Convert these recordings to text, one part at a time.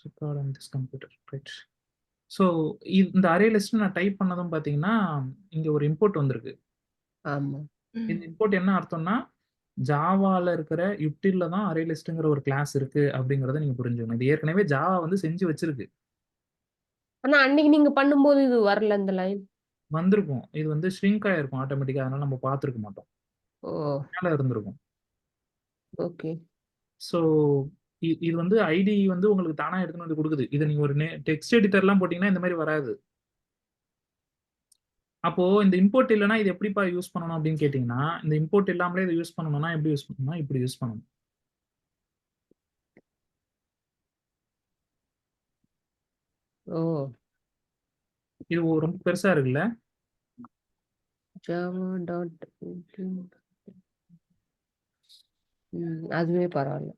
record on this computer, right? So இந்த array list நான் type பண்ணதும் பார்த்தீங்கன்னா இங்க ஒரு இம்போர்ட் வந்திருக்கு. ஆமா. இந்த இம்போர்ட் என்ன அர்த்தம்னா ஜாவால இருக்கிற யுட்டில்ல தான் அரே லிஸ்ட்ங்கிற ஒரு கிளாஸ் இருக்கு அப்படிங்கறத நீங்க புரிஞ்சுக்கணும். இது ஏற்கனவே ஜாவா வந்து செஞ்சு வச்சிருக்கு. ஆனா அன்னைக்கு நீங்க பண்ணும்போது இது வரல இந்த லைன். வந்திருக்கும். இது வந்து ஷ்ரிங்க் ஆயிருக்கும் ஆட்டோமேட்டிக்கா. அதனால நம்ம பார்த்திருக்க மாட்டோம். ஓ மேல இருந்திருக்கும். ஓகே. ஸோ இது வந்து ஐடி வந்து உங்களுக்கு தானா எடுத்துன்னு வந்து கொடுக்குது. இதை நீங்க ஒரு டெக்ஸ்ட் எடிட்டர்லாம் போட்டீங்கன்னா இந்த மாதிரி வராது. அப்போ இந்த இம்போர்ட் இல்லைன்னா இது எப்படிப்பா யூஸ் பண்ணணும் அப்படின்னு கேட்டீங்கன்னா, இந்த இம்போர்ட் இல்லாமலே இதை யூஸ் பண்ணணும்னா எப்படி யூஸ் பண்ணணும்னா இப்படி யூஸ் பண்ணணும். ஓ இது ரொம்ப பெருசா இருக்குல்ல. ஜாவா டாட் அதுவே பரவாயில்ல.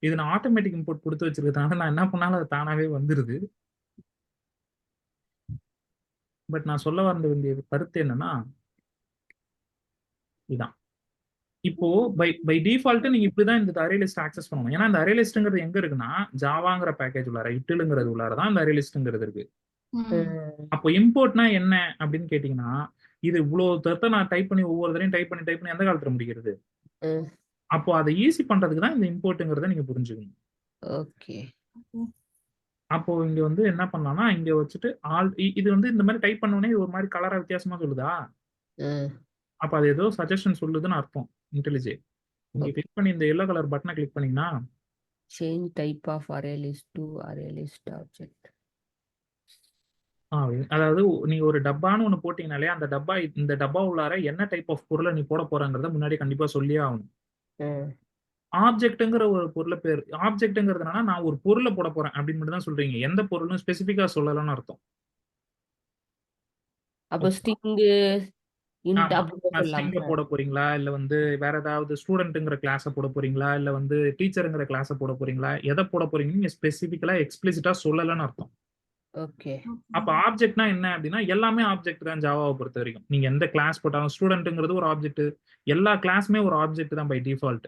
இது நான் ஆட்டோமேட்டிக் இம்போர்ட் கொடுத்து வச்சிருக்கிறதுனால நான் என்ன பண்ணாலும் அது தானாவே வந்துருது. பட் நான் சொல்ல வர வேண்டிய கருத்து என்னன்னா இதான். இப்போ பை டிஃபால்ட் நீங்க இப்படிதான் இந்த அரே லிஸ்ட் ஆக்சஸ் பண்ணணும். ஏன்னா இந்த அரே லிஸ்ட்ங்கிறது எங்க இருக்குன்னா ஜாவாங்கிற பேக்கேஜ் உள்ளார யுட்டில்ங்கிறது உள்ளார தான் இந்த அரே லிஸ்ட்ங்கிறது இருக்கு. அப்போ இம்போர்ட்னா என்ன அப்படின்னு கேட்டீங்கன்னா இது இவ்வளவு தரத்தை நான் டைப் பண்ணி ஒவ்வொரு தரையும் டைப் பண்ணி எந்த காலத்துல முடிக்கிறது. அப்போ அதை ஈஸி பண்றதுக்கு தான் இந்த இம்போர்ட்ங்கிறத நீங்க புரிஞ்சுக்கணும். ஓகே. அப்போ இங்க வந்து என்ன பண்ணலாம்னா இங்க வச்சுட்டு இது வந்து இந்த மாதிரி டைப் பண்ணோடனே ஒரு மாதிரி கலரா வித்தியாசமா சொல்லுதா. அப்ப அது ஏதோ சஜஷன் சொல்லுதுன்னு அர்த்தம். இன்டெலிஜே நீங்க கிளிக் பண்ணி இந்த எல்லோ கலர் பட்டனை கிளிக் பண்ணீங்கன்னா change type of array list to array list object. அதாவது நீங்க ஒரு டப்பான்னு ஒண்ணு போட்டீங்கனாலே அந்த டப்பா இந்த டப்பா உள்ளார என்ன டைப் ஆஃப் பொருளை நீ போட போறங்கிறத முன்னாடி கண்டிப்பா சொல்லியே ஆகணும். ஆப்ஜெக்ட்ங்கிற ஒரு பொருளை பேர் ஆப்ஜெக்ட்ங்கிறதுனால நான் ஒரு பொருளை போட போறேன் அப்படின்னு மட்டும் தான் சொல்றீங்க. எந்த பொருளும் ஸ்பெசிபிக்கா சொல்லலன்னு அர்த்தம். அப்ப ஸ்ட்ரிங் இன்ட் அப்படி சொல்லலாம். ஸ்ட்ரிங்க போட போறீங்களா இல்ல வந்து வேற ஏதாவது ஸ்டூடெண்ட்ங்கிற கிளாஸ போட போறீங்களா இல்ல வந்து டீச்சருங்கிற கிளாஸ போட போறீங்களா எதை போட போறீங்கன்னு நீங்க ஸ்பெசிபிக்கலா எக்ஸ்பிளிசிட்டா சொல்லலன்னு அர்த்தம். ஓகே. அப்ப ஆப்ஜெக்ட்னா என்ன அப்படின்னா எல்லாமே ஆப்ஜெக்ட் தான் ஜாவாவை பொறுத்த வரைக்கும். நீங்க எந்த கிளாஸ் போட்டாலும் ஸ்டூடெண்ட்ங்கிறது ஒரு ஆப்ஜெக்ட். எல்லா கிளாஸுமே ஒரு ஆப்ஜெக்ட் தான் பை டிஃபால்ட்.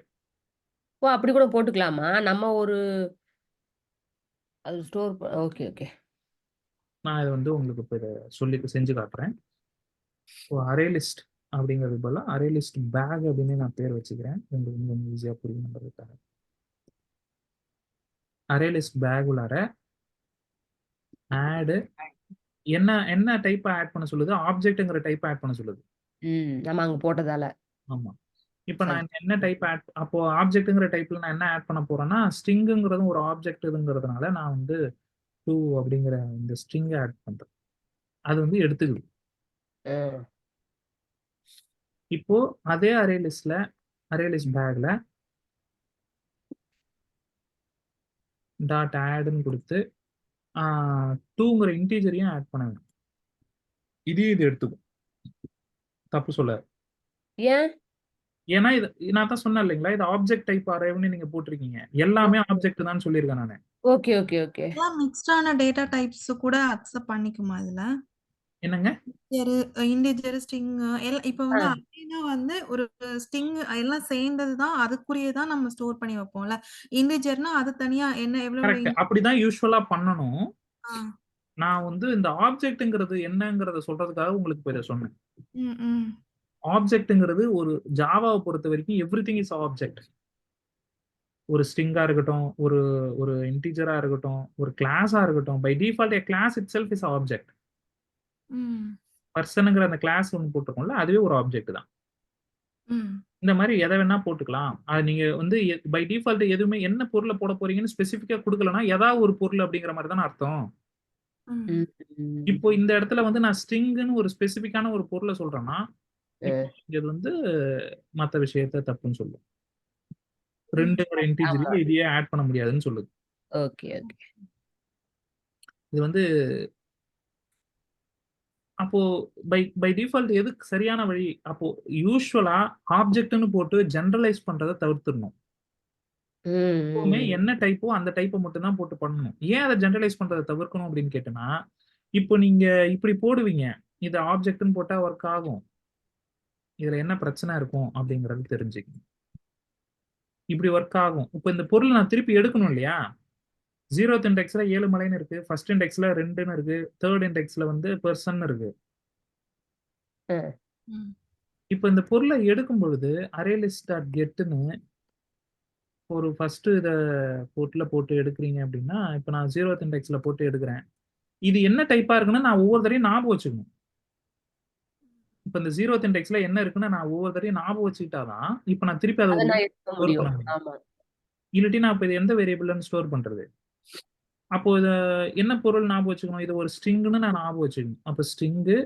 ஓ அப்படி கூட போட்டுக்கலாமா? நம்ம ஒரு அது ஸ்டோர் ஓகே ஓகே. நான் இதை வந்து உங்களுக்கு இப்போ இதை சொல்லி செஞ்சு காட்டுறேன். அரே லிஸ்ட் அப்படிங்கிறது போல அரே லிஸ்ட் பேக் அப்படின்னு நான் பேர் வச்சுக்கிறேன். உங்களுக்கு கொஞ்சம் ஈஸியா புரியுங்கிறதுக்காக. அரே லிஸ்ட் பேக் உள்ளார ஆட் என்ன என்ன டைப் ஆட் பண்ண சொல்லுது. ஆப்ஜெக்ட்ங்கிற டைப் ஆட் பண்ண சொல்லுது. நம்ம அங்க போட்டதால. ஆமா. இப்ப நான் என்ன டைப் ஆட் அப்போ ஆப்ஜெக்ட்ங்கிற டைப்ல நான் என்ன ஆட் பண்ண போறேன்னா ஸ்ட்ரிங்ங்கிறதும் ஒரு ஆப்ஜெக்ட்ங்கிறதுனால நான் வந்து டூ அப்படிங்கிற இந்த ஸ்ட்ரிங் ஆட் பண்றேன். அது வந்து எடுத்துக்குது. இப்போ அதே அரே லிஸ்ட் பேக்ல டாட் ஆட்னு கொடுத்து டூங்கிற இன்டீஜரையும் ஆட் பண்ணுங்க. இதையும் இது எடுத்துக்கும். தப்பு சொல்ல. ஏன்? ஏன்னா இது நான் தான் சொன்னேன் இல்லைங்களா இது ஆப்ஜெக்ட் டைப் அரேவ்னு நீங்க போட்டிருக்கீங்க. எல்லாமே ஆப்ஜெக்ட் தான் சொல்லியிருக்கேன் நானு. Okay okay okay. மிக்ஸ்டான டேட்டா டைப்ஸ் கூட அக்செப்ட் பண்ணிக்குமா இதுல? என்னங்க? இன்டிஜர், ஸ்ட்ரிங் எல்லாம் இப்ப வந்து அப்படின்னா வந்து ஒரு ஸ்ட்ரிங் எல்லாம் சேர்ந்தது தான் அதுக்குரிய தான் நம்ம ஸ்டோர் பண்ணி வைப்போம்ல. இன்டிஜர்னா அது தனியா என்ன எவ்வளவு கரெக்ட். அப்படிதான் யூசுவலா பண்ணணும். ஆ. நான் வந்து இந்த ஆப்ஜெக்ட்ங்கிறது என்னங்கிறத சொல்றதுக்காக உங்களுக்கு இப்ப இதை சொன்னேன். ம், ம். ஆப்ஜெக்ட்ங்கிறது ஒரு ஜாவாவை பொறுத்த வரைக்கும் எவ்ரிதிங் இஸ் ஆப்ஜெக்ட். ஒரு ஸ்ட்ரிங்கா இருக்கட்டும், ஒரு ஒரு இன்டிஜரா இருக்கட்டும், ஒரு கிளாஸா இருக்கட்டும், by default a class itself is object. ம். பர்சன்ங்கிற அந்த கிளாஸ் ஒன்று போட்டிருக்கோம்ல அதுவே ஒரு ஆப்ஜெக்ட் தான். ம். இந்த மாதிரி எதை வேணா போட்டுக்கலாம். அது நீங்க வந்து பை டிஃபால்ட் எதுவுமே என்ன பொருளை போட போறீங்கன்னு ஸ்பெசிஃபிக்கா கொடுக்கலன்னா ஏதாவது ஒரு பொருள் அப்படிங்கிற மாதிரி தானே அர்த்தம். ம். இப்போ இந்த இடத்துல வந்து நான் ஸ்ட்ரிங்னு ஒரு ஸ்பெசிஃபிக்கான ஒரு பொருளை சொல்றேன்னா இது வந்து மற்ற விஷயத்த தப்புன்னு சொல்லும். 2ங்கிற இன்டிஜருக்கு இதையே ஆட் பண்ண முடியாதுன்னு சொல்லுது. Okay okay. இது வந்து அப்போ பை டிஃபால்ட் எதுக்கு சரியான வழி? அப்போ யூசுவலா ஆப்ஜெக்ட்னு போட்டு ஜெனரலைஸ் பண்றதை தவிர்த்துடணும். எப்பவுமே என்ன டைப்போ அந்த டைப்பை மட்டும் தான் போட்டு பண்ணணும். ஏன் அதை ஜெனரலைஸ் பண்றதை தவிர்க்கணும் அப்படின்னு கேட்டேன்னா இப்போ நீங்க இப்படி போடுவீங்க. இது ஆப்ஜெக்ட்னு போட்டா ஒர்க் ஆகும். இதுல என்ன பிரச்சனை இருக்கும் அப்படிங்கறது தெரிஞ்சுக்கணும். இப்படி ஒர்க் ஆகும். இப்போ இந்த பொருள் நான் திருப்பி எடுக்கணும் இல்லையா? 0th இண்டெக்ஸ்ல 7 மலைன்னு இருக்கு, ஃபர்ஸ்ட் இண்டெக்ஸ்ல 2ன்னு இருக்கு, தேர்ட் இண்டெக்ஸ்ல வந்து பெர்சன் இருக்கு. அஹ், ம். இப்போ இந்த பொருளை எடுக்கும் பொழுது அரே லிஸ்ட் டாட் கெட்னு ஒரு ஃபர்ஸ்ட் இதை போட்டு எடுக்கிறீங்க அப்படின்னா, இப்போ நான் 0th இண்டெக்ஸ்ல போட்டு எடுக்கிறேன். இது என்ன டைப்பா இருக்குன்னு நான் ஒவ்வொரு தடையும் ஞாபகம் வச்சுக்கணும். இப்போ இந்த 0th இண்டெக்ஸ்ல என்ன இருக்குன்னு நான் ஒவ்வொரு தடையும் ஞாபகம் வச்சுக்கிட்டாதான் இப்போ நான் திருப்பி அதை அதை உள்ள நான் எடுக்க ஸ்டோர் முடியும். பண்ண முடியும். ஆமா. இல்லாட்டி நான் இப்போ இது எந்த வேரியபிள்னு ஸ்டோர் பண்றது? அப்போ இதை என்ன பொருள் ஞாபகம் வச்சுக்கணும்? இது ஒரு ஸ்ட்ரிங்னு நான் ஞாபகம் வச்சுக்கணும். அப்போ ஸ்ட்ரிங்கு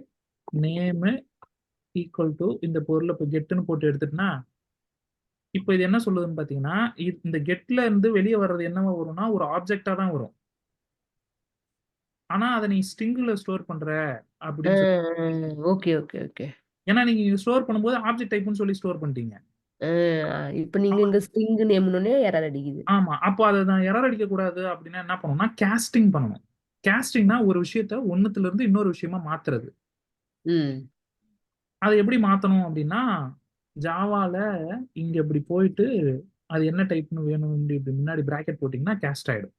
நேமு ஈக்குவல் டு இந்த பொருளை இப்போ கெட்டுன்னு போட்டு எடுத்துட்டுனா, இப்போ இது என்ன சொல்லுதுன்னு பார்த்தீங்கன்னா, இந்த கெட்ல இருந்து வெளியே வர்றது என்னவா வரும்னா ஒரு ஆப்ஜெக்டா தான் வரும். ஆனா அதை நீ ஸ்ட்ரிங்ல ஸ்டோர் பண்ற அப்படின்னு சொல்லி, ஓகே ஓகே ஓகே. ஏன்னா நீங்க ஸ்டோர் பண்ணும்போது ஆப்ஜெக்ட் டைப்னு சொல்லி ஸ்டோர் பண்ணிட்டீங்க. இப்ப நீங்க இங்க ஸ்ட்ரிங் நேம்னே எரர் அடிக்குது. ஆமா, அப்போ அதை நான் எரர் அடிக்க கூடாது அப்படின்னா என்ன பண்ணணும்னா கேஸ்டிங் பண்ணணும். கேஸ்டிங்னா ஒரு விஷயத்த ஒண்ணுத்துல இருந்து இன்னொரு விஷயமா மாத்துறது. ம் அதை எப்படி மாத்தணும் அப்படின்னா, ஜாவால இங்க இப்படி போயிட்டு அது என்ன டைப்னு வேணும் இப்படி முன்னாடி பிராக்கெட் போட்டீங்கன்னா கேஸ்ட் ஆயிடும்.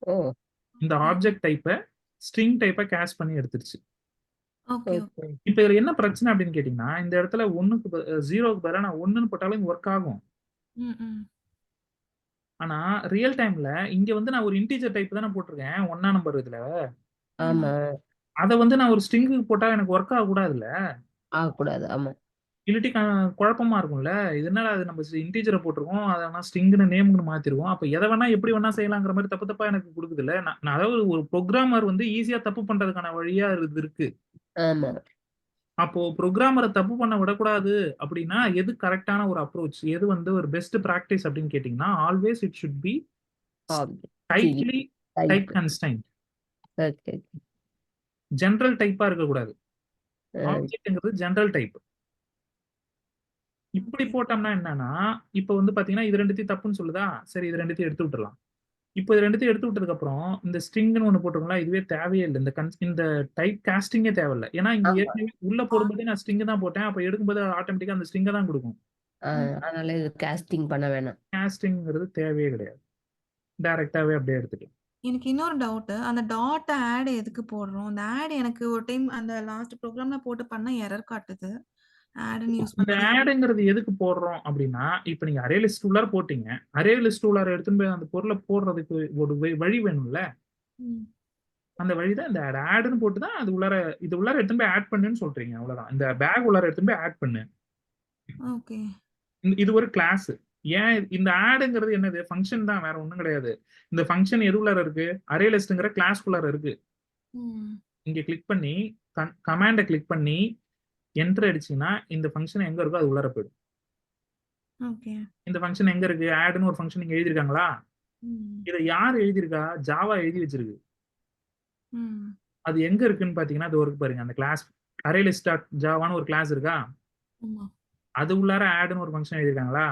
ஓ இந்த ஆப்ஜெக்ட் டைப்பை ஸ்ட்ரிங் டைப்பை கேஸ்ட் பண்ணி எடுத்துருச்சு. Okay okay. இப்போ இதுல என்ன பிரச்சனை அப்படின்னு கேட்டீங்கன்னா, இந்த இடத்துல 0க்கு பதிலா நான் 1ன்னு போட்டாலும் ஒர்க் ஆகும். ம் ம் ஆனா ரியல் டைம்ல இங்க வந்து நான் ஒரு இன்டீஜர் டைப் தானே போட்டிருக்கேன் 1ஆம் நம்பர் இதுல. ஆமா. அதை வந்து நான் ஒரு ஸ்ட்ரிங்கு போட்டா எனக்கு ஒர்க் ஆகக்கூடாதுல்ல. ஆகக்கூடாது. ஆமா. இல்லாட்டி குழப்பமா இருக்கும்ல. இதனால அது நம்ம இன்டீஜரை போட்டிருக்கோம், அதை வேணா ஸ்ட்ரிங்னு நேம்னு மாத்திருவோம். அப்ப எதை வேணா எப்படி வேணா செய்யலாங்கிற மாதிரி தப்பு தப்பா எனக்கு கொடுக்குதுல்ல. நான் அதாவது ஒரு ப்ரோக்ராமர் வந்து ஈஸியா தப்பு பண்றதுக்கான வழியா இது இருக்கு. ஆமா. அப்போ ப்ரோக்ராமரை தப்பு பண்ண விடக்கூடாது அப்படின்னா எது கரெக்டான ஒரு அப்ரோச், எது வந்து ஒரு பெஸ்ட் பிராக்டிஸ் அப்படின்னு கேட்டீங்கன்னா, always it should be object tightly type type. Constrained. Okay. General டைப்பா இருக்கக்கூடாது. ஆப்ஜெக்ட்ங்கிறது ஜெனரல் டைப். இப்படி போட்டோம்னா என்னன்னா, இப்போ வந்து பாத்தீங்கன்னா இது ரெண்டுத்தையும் தப்புன்னு சொல்லுதா, சரி இது ரெண்டுத்தையும் எடுத்து விட்டுறலாம். இப்போ இது ரெண்டுத்தையும் எடுத்து விட்டதுக்கு அப்புறம் இந்த ஸ்ட்ரிங்னு ஒண்ணு போட்டிருக்கோம்ல, இதுவே தேவையே இல்லை. இந்த டைப் காஸ்டிங்கே தேவையில்லை. ஏன்னா இங்க ஆமா. ஏற்கனவே உள்ள போடும்போதே நான் ஸ்ட்ரிங் தான் போட்டேன். அப்ப எடுக்கும்போது ஆட்டோமேட்டிக்கா அந்த ஸ்ட்ரிங்கை தான் கொடுக்கும். அதனால இது காஸ்டிங் பண்ண வேணாம். காஸ்டிங்கிறது தேவையே கிடையாது. டைரக்டாவே அப்படியே எடுத்துக்கலாம். எனக்கு இன்னொரு டவுட். அந்த டாட் ஆட் எதுக்கு போடுறோம்? அந்த ஆட் எனக்கு ஒரு டைம் அந்த லாஸ்ட் ப்ரோக்ராம்ல போட்டு பண்ணா எரர் காட்டுது. ஆட்ன்னு யூஸ் இந்த பண்ணா. ஆடுங்கிறது எதுக்கு போடுறோம் அப்படின்னா, இப்போ நீங்க அரே லிஸ்ட் உள்ளார போட்டீங்க. அரே லிஸ்ட் உள்ளார எடுத்துன்னு போய் அந்த பொருளை போடுறதுக்கு ஒரு வழி வேணும்ல. ம். அந்த வழி தான் இந்த ஆடுன்னு போட்டு தான் அது உள்ளார இது உள்ளார எடுத்துன்னு போய் ஆட் பண்ணுன்னு சொல்றீங்க. அவ்வளவுதான். இந்த பேக் உள்ளார எடுத்துன்னு போய் ஆட் பண்ணு. ஓகே. இது ஒரு கிளாஸ். ஏன் இந்த ஆடுங்கிறது என்னது? ஃபங்க்ஷன் தான், வேற ஒண்ணும் கிடையாது. இந்த ஃபங்க்ஷன் எது உள்ளார இருக்கு? அரே லிஸ்ட்ங்கிற கிளாஸ் உள்ளார இருக்கு. ம். இங்க கிளிக் பண்ணி கமாண்டை கிளிக் பண்ணி என்டர் அடிச்சீங்கன்னா இந்த ஃபங்க்ஷன் எங்க இருக்கோ அது உள்ளார போயிடும். ஓகே. இந்த ஃபங்க்ஷன் எங்க இருக்கு? ஆட்னு ஒரு ஃபங்க்ஷன் இங்க எழுதிருக்காங்களா? ம். இதை யார் எழுதியிருக்கா? ஜாவா எழுதி வச்சிருக்கு. ம். அது எங்க இருக்குன்னு பாத்தீங்கன்னா அது இருக்கு பாருங்க. அந்த கிளாஸ் அரே லிஸ்ட் டாட் ஜாவான்னு ஒரு கிளாஸ் இருக்கா? ஆமா. அது உள்ளார ஆட்னு ஒரு ஃபங்க்ஷன் எழுதிருக்காங்களா?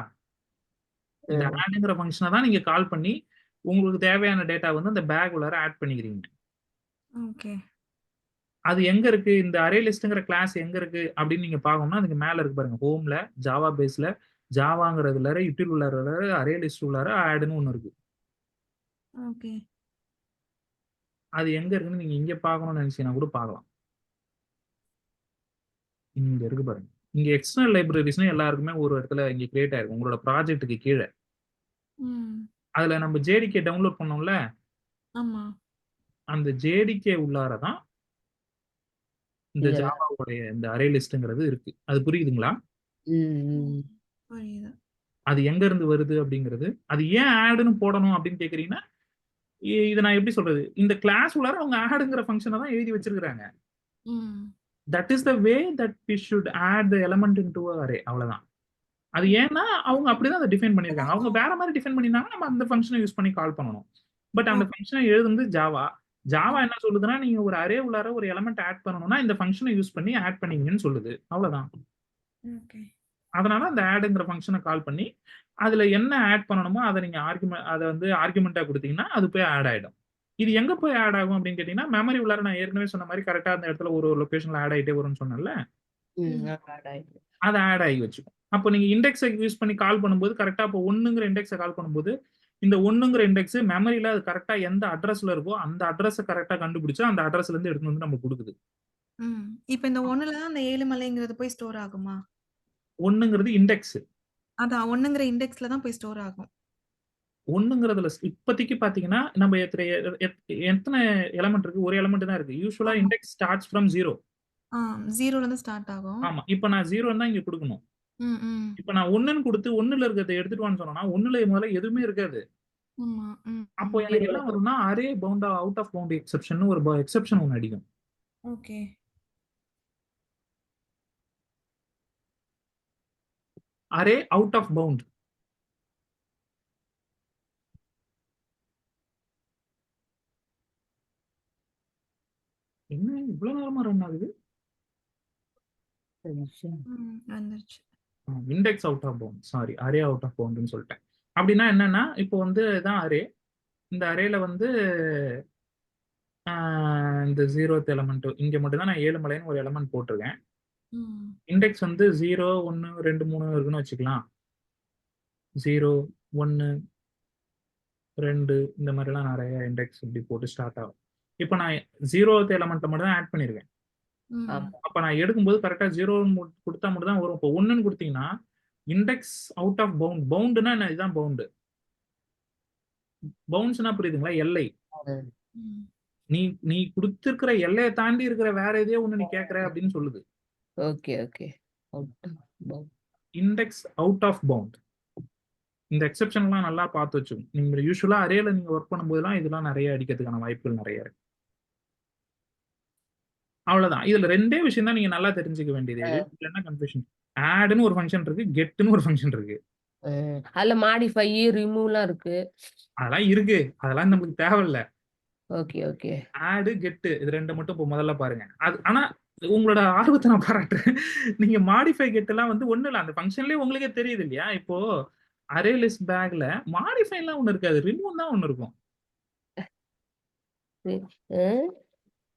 இந்த ஆட்ங்கிற ஃபங்க்ஷனை தான் நீங்க கால் பண்ணி உங்களுக்கு தேவையான டேட்டா வந்து அந்த பேக் உள்ளார ஆட் பண்ணிக்கிறீங்க. ஓகே. அது எங்க இருக்கு? இந்த அரே லிஸ்ட்ங்கிற கிளாஸ் எங்க இருக்கு அப்படின்னு நீங்க பார்க்கணும்னா அதுக்கு மேல இருக்கு பாருங்க. ஹோம்ல ஜாவா பேஸ்ல ஜாவாங்கிறதுல யூட்டில் உள்ளார அரே லிஸ்ட் உள்ளார ஆட்னு ஒண்ணு இருக்கு. ஓகே. அது எங்க இருக்குன்னு நீங்க இங்க பார்க்கணும்னு நினைச்சீங்கன்னா கூட பார்க்கலாம். இங்க இருக்கு பாருங்க. இங்க எக்ஸ்டர்னல் லைப்ரரிஸ்னு எல்லாருக்குமே ஒரு இடத்துல இங்க கிரியேட் ஆயிருக்கு உங்களோட ப்ராஜெக்ட்டுக்கு கீழே. ம். அதுல நம்ம ஜேடிகே டவுன்லோட் பண்ணோம்ல, ஆமா. அந்த ஜேடிகே உள்ளார தான் இந்த இதுல. ஜாவாவுடைய இந்த அரே லிஸ்ட்ங்கிறது இருக்கு. அது புரியுதுங்களா? ம். புரியுது. அது எங்க இருந்து வருது அப்படிங்கிறது. அது ஏன் ஆட்னு போடணும் அப்படின்னு கேக்குறீங்கன்னா, இதை நான் எப்படி சொல்றது? இந்த கிளாஸ் உள்ளார அவங்க ஆட்ங்கிற ஃபங்க்ஷனை தான் எழுதி வச்சிருக்காங்க. ம். That is the way that we should add the element into a array. அவ்வளவுதான். அது ஏன்னா அவங்க அப்படிதான் அதை டிஃபைன் பண்ணிருக்காங்க. அவங்க வேற மாதிரி டிஃபைன் பண்ணிருந்தாங்க, நம்ம அந்த ஃபங்க்ஷனை யூஸ் பண்ணி கால் பண்ணணும். பட் அந்த ஃபங்க்ஷனை எழுதுனது ஜாவா. ஜாவா என்ன சொல்லுதுன்னா, நீங்க ஒரு அரே உள்ளார ஒரு எலிமெண்ட் ஆட் பண்ணணும்னா இந்த ஃபங்க்ஷனை யூஸ் பண்ணி ஆட் பண்ணீங்கன்னு சொல்லுது. அவ்வளவுதான். ஓகே. அதனால அந்த ஆட்ங்கிற ஃபங்க்ஷனை கால் பண்ணி அதுல என்ன ஆட் பண்ணணுமோ அதை நீங்க அதை வந்து ஆர்குமெண்டா கொடுத்தீங்கன்னா அது போய் ஆட் ஆயிடும். இது எங்க போய் ஆட் ஆகும் அப்படின்னு கேட்டீங்கன்னா, மெமரி உள்ளார நான் ஏற்கனவே சொன்ன மாதிரி கரெக்டா அந்த இடத்துல ஒரு லொகேஷன்ல ஆட் ஆயிட்டே வரும்னு சொன்னேன்ல, ம். ஆட் ஆயிடுது. அது ஆட் ஆகி வச்சுக்கும். அப்போ நீங்க இண்டெக்ஸை யூஸ் பண்ணி கால் பண்ணும்போது கரெக்டா இப்போ 1ங்கிற இண்டெக்ஸை கால் பண்ணும்போது இந்த 1ங்கிற இண்டெக்ஸ் மெமரியில அது கரெக்டா எந்த அட்ரஸ்ல இருக்கோ அந்த அட்ரஸை கரெக்டா கண்டுபிடிச்சு அந்த அட்ரஸ்ல இருந்து எடுத்து வந்து நமக்கு கொடுக்குது. இப்ப இந்த 1ல தான் அந்த ஏழுமலைங்கிறது போய் ஸ்டோர் ஆகுமா? 1ங்கிறது இண்டெக்ஸ். அதான் 1ங்கிற இண்டெக்ஸ்ல தான் போய் ஸ்டோர் ஆகும். 1ங்கிறதுல இப்போதைக்கு பாத்தீங்கன்னா நம்ம எத்தனை எலமெண்ட் இருக்கு? ஒரு எலமெண்ட் தான் இருக்கு. யூஸ்வலா ஆமா. Index starts from 0. 0ல இருந்து ஸ்டார்ட் ஆகும். ஆமா. இப்போ நான் 0 தான் இங்க கொடுக்கணும். ம், ம். இப்போ நான் 1ன்னு கொடுத்து 1ல இருக்கிறத எடுத்துட்டு வான்னு சொன்னா 1ல முதல்ல எதுவுமே இருக்காது. ஆமா. அப்போ எனக்கு என்ன வரும்னா array bound out of bound exception ஒரு எக்ஸெப்ஷன் ஒன்று அடிக்கும். Okay. Array out of bound. என்ன இவ்வளவு நேரமா ரன் ஆகுது? வந்துருச்சு. Index out of bound, sorry array out of பவுண்ட்னு சொல்லிட்டேன். அப்படின்னா என்னன்னா இப்போ வந்து இதான் அரே. இந்த அரேல வந்து இந்த 0th எலமெண்ட் இங்க மட்டும் தான் நான் ஏழுமலைன்னு ஒரு எலமெண்ட் போட்டிருக்கேன். இண்டெக்ஸ் வந்து 0, 1, 2, 3 இருக்குன்னு வச்சுக்கலாம். 0, 1, 2 இந்த மாதிரிலாம் நிறைய இண்டெக்ஸ் இப்படி போட்டு ஸ்டார்ட் ஆகும். இப்போ நான் 0th எலமெண்ட்டை மட்டும் தான் ஆட் பண்ணியிருக்கேன். அப்போ நான் எடுக்கும்போது கரெக்டாக 0 கொடுத்தா மட்டும் தான் வரும். இப்போ 1ன்னு கொடுத்தீங்கன்னா இண்டெக்ஸ் அவுட் ஆஃப் பவுண்ட். பவுண்டுனா என்ன? இதுதான் பவுண்டு. பவுண்ட்ஸ்னா புரியுதுங்களா? எல்லை. நீ நீ கொடுத்திருக்கிற எல்லையை தாண்டி இருக்கிற வேற எதையோ ஒண்ணு நீ கேட்கற அப்படின்னு சொல்லுது. Okay okay. Index out of bound. இந்த எக்ஸெப்ஷன்லாம் நல்லா பார்த்து வச்சுக்கோங்க. நீங்க யூஸ்வலா அரேல நீங்க ஒர்க் பண்ணும்போதெல்லாம் இதெல்லாம் நிறைய அடிக்கிறதுக்கான வாய்ப்புகள் நிறைய இருக்கு. அவ்வளவுதான். இதுல ரெண்டே விஷயம் தான் நீங்க நல்லா தெரிஞ்சுக்க வேண்டியது. என்ன கன்ஃபியூஷன்? ஆட்னு ஒரு ஃபங்க்ஷன் இருக்கு, கெட்னு ஒரு ஃபங்க்ஷன் இருக்கு. அதுல மாடிஃபை, ரிமூவ்லாம் இருக்கு. அதெல்லாம் இருக்கு. அதெல்லாம் நமக்கு தேவையில்ல. Okay okay. ஆட், கெட் இது ரெண்டு மட்டும் இப்போ முதல்ல பாருங்க. அது ஆனா உங்களோட ஆர்வத்தை நான் பாராட்டுறேன். நீங்க மாடிஃபை கெட் எல்லாம் வந்து ஒண்ணு இல்ல, அந்த ஃபங்க்ஷன்லயே உங்களுக்கே தெரியுது இல்லையா? இப்போ அரே லிஸ்ட் பேக்ல மாடிஃபை எல்லாம் ஒண்ணு இருக்காது, ரிமூவ் தான் ஒண்ணு இருக்கும்.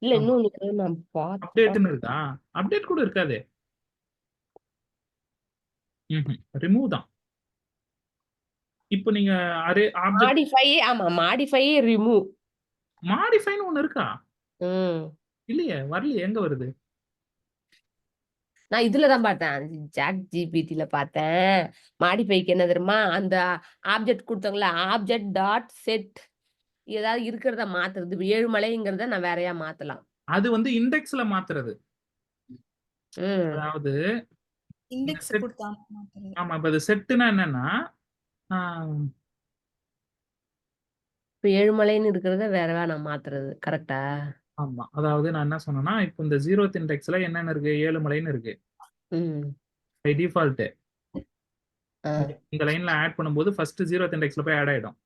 இல்ல இன்னொன்னு நான் அப்டேட்னு இருக்கா? அப்டேட் கூட இருக்காது. ரிமூவ் தான். இப்போ நீங்க அரே ஆப்ஜெக்ட் மாடிஃபை, ஆமா மாடிஃபை, ரிமூவ். மாடிஃபைன்னு ஒண்ணு இருக்கா? இல்லையே, வரலையே. எங்க வருது? நான் இதுலதான் பார்த்தேன், சாட் ஜிபிடில பார்த்தேன். மாடிஃபைக்கு என்ன தெரியுமா, அந்த ஆப்ஜெக்ட் கொடுத்தாங்களா, ஆப்ஜெக்ட் டாட் செட் ஏதாவது இருக்கிறத மாத்துறது. ஏழுமலைங்கிறத நான் வேறையா மாத்தலாம். அது வந்து இண்டெக்ஸ்ல மாத்துறது. அதாவது இண்டெக்ஸ் கொடுத்தா மாத்துறது. ஆமா, இப்ப இது செட்னா என்னன்னா இப்ப ஏழுமலைன்னு இருக்கிறத வேறவா நான் மாத்துறது. கரெக்டா? ஆமா. அதாவது நான் என்ன சொன்னேன்னா, இப்போ இந்த 0th இண்டெக்ஸ்ல என்னென்ன இருக்கு? ஏழுமலைன்னு இருக்கு. பை டிஃபால்ட் இந்த லைன்ல ஆட் பண்ணும்போது ஃபர்ஸ்ட் 0th இண்டெக்ஸ்ல போய் ஆட் ஆயிடும்.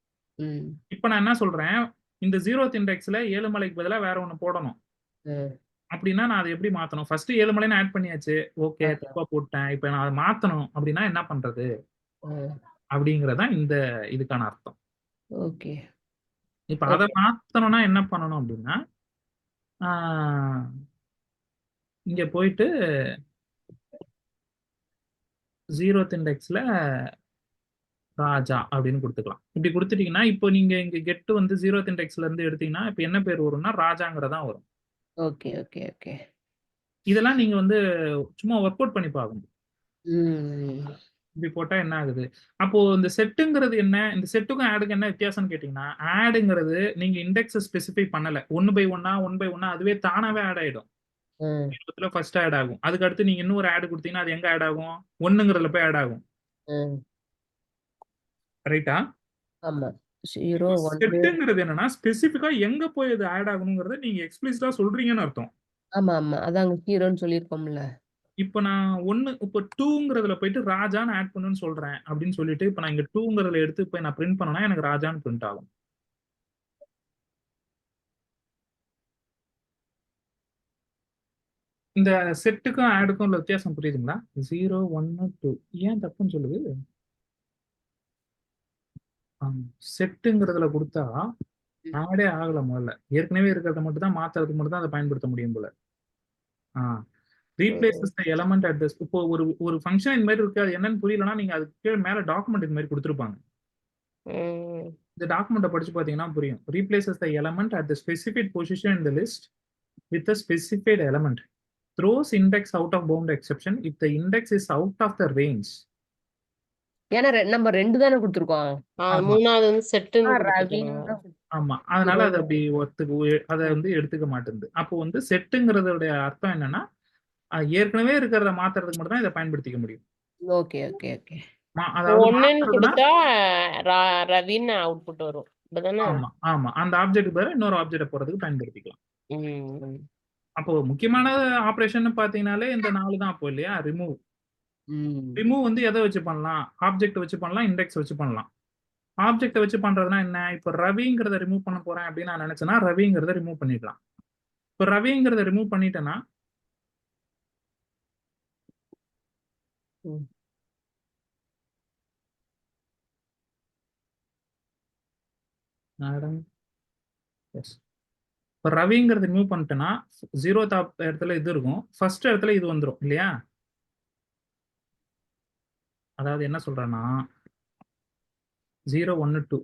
இப்போ நான் என்ன சொல்றேன், இந்த 0th இண்டெக்ஸ்ல ஏழுமலைக்கு பதிலா வேற ஒண்ணு போடணும். அப்படின்னா நான் அதை எப்படி மாத்தணும்? ஃபர்ஸ்ட் ஏழுமலைன்னு ஆட் பண்ணியாச்சு, ஓகே தப்பா போட்டேன். இப்போ நான் அதை மாத்தணும் அப்படின்னா என்ன பண்றது அப்படிங்கறதான் இந்த இதுக்கான அர்த்தம். ஓகே. இப்போ அதை மாத்தணும்னா என்ன பண்ணணும் அப்படின்னா, இங்க போயிட்டு 0th இண்டெக்ஸ்ல ராஜா அப்படின்னு கொடுத்துக்கலாம். இப்படி கொடுத்துட்டீங்கன்னா இப்போ நீங்க இங்க கெட் வந்து 0th இண்டெக்ஸ்ல இருந்து எடுத்தீங்கன்னா இப்போ என்ன பேர் வரும்னா ராஜாங்கிறதா வரும். Okay okay okay. இதெல்லாம் நீங்க வந்து சும்மா ஒர்க் அவுட் பண்ணி பார்க்கணும். இப்படி போட்டா என்ன ஆகுது? அப்போ இந்த செட்டுங்கிறது என்ன? இந்த செட்டுக்கும் ஆடுக்கும் என்ன வித்தியாசம்னு கேட்டீங்கன்னா, ஆடுங்கிறது நீங்க இண்டெக்ஸ் ஸ்பெசிஃபை பண்ணல. 1/1 அதுவே தானாவே ஆட் ஆயிடும். ஃபர்ஸ்ட் ஆட் ஆகும். அதுக்கு அடுத்து நீங்க இன்னொரு ஆட் கொடுத்தீங்கன்னா அது எங்க ஆட் ஆகும்? 1ங்கிறதுல போய் ஆட் ஆகும். ரைட்டா? ஆமா. 0 1 செட்டுங்கிறது என்னன்னா ஸ்பெசிஃபிக்கா எங்க போய் இது ஆட் ஆகணும்ங்கறத நீங்க எக்ஸ்பிளிசிட்டா சொல்றீங்கன்னு அர்த்தம். ஆமா ஆமா. அதாங்க 0ன்னு சொல்லிருக்கோம்ல. இப்போ நான் இப்போ 2ங்கிறதுல போயிட்டு ராஜான்னு ஆட் பண்ணுன்னு சொல்றேன் அப்படின்னு சொல்லிட்டு இப்போ நான் இங்க 2ங்கிறதுல எடுத்து போய் நான் பிரிண்ட் பண்ணனா எனக்கு ராஜான்னு பிரிண்ட் ஆகும். இந்த செட்டுக்கும் ஆடுக்கும் உள்ள வித்தியாசம் புரியுதுங்களா? 0 1 2 ஏன் தப்புன்னு சொல்லுது? செட்டுங்கிறதுல கொடுத்தா ஆடே ஆகல. முதல்ல ஏற்கனவே இருக்கிறத மட்டும் தான் மாத்துறதுக்கு மட்டும் தான் அதை பயன்படுத்த முடியும் போல. Replaces the element at this. இப்போ ஒரு ஃபங்க்ஷன் இந்த மாதிரி இருக்கு, அது என்னன்னு புரியலன்னா நீங்க அதுக்கு கீழே மேல டாக்குமெண்ட் இந்த மாதிரி கொடுத்துருப்பாங்க. இந்த டாக்குமெண்ட்டை படிச்சு பார்த்தீங்கன்னா புரியும். Replaces the element at the specific position in the list with a specified element. Throws index out of bound exception if the index is out of the range. ஏன்னா நம்ம 2 தானே கொடுத்துருக்கோம். ஆமா மூணாவது வந்து செட்டுன்னு ரவின்னு கொடுத்துருக்கோம். தான் கொடுத்துருக்கோம். ஆமா அதனால அது அப்படி அதை வந்து எடுத்துக்க மாட்டேங்குது. அப்போ வந்து செட்டுங்கிறதோட அர்த்தம் என்னன்னா, ஏற்கனவே இருக்கிறத மாத்துறதுக்கு மட்டும் தான் இதை பயன்படுத்திக்க முடியும். Okay okay okay. அதாவது ஒண்ணுன்னு மாத்துறதுன்னா கொடுத்தா ரவின்னு அவுட்புட் வரும். இப்பதானே? ஆமா ஆமா அந்த ஆப்ஜெக்ட் பேர இன்னொரு ஆப்ஜெக்ட் போறதுக்கு பயன்படுத்திக்கலாம். ம். அப்போ முக்கியமான ஆபரேஷன் பாத்தீங்கன்னாலே இந்த 4 தான். அப்போ இல்லையா, ரிமூவ் ம். ரிமூவ் வந்து எதை வச்சு பண்ணலாம்? ஆப்ஜெக்ட் வச்சு பண்ணலாம், இண்டெக்ஸ் வச்சு பண்ணலாம். ஆப்ஜெக்ட் வச்சு பண்றதுனா என்ன? இப்போ ரவிங்கிறத ரிமூவ் பண்ண போறேன் அப்படின்னு நான் நினைச்சேன்னா ரவிங்கிறத ரிமூவ் பண்ணிடலாம். இப்போ ரவிங்கிறத ரிமூவ் பண்ணிட்டேன்னா ம். இப்போ ரவிங்கிறத ரிமூவ் பண்ணிட்டேன்னா 0th இடத்துல இது இருக்கும், ஃபர்ஸ்ட் இடத்துல இது வந்துடும் இல்லையா? அதாவது என்ன சொல்றேன்னா 0 1 2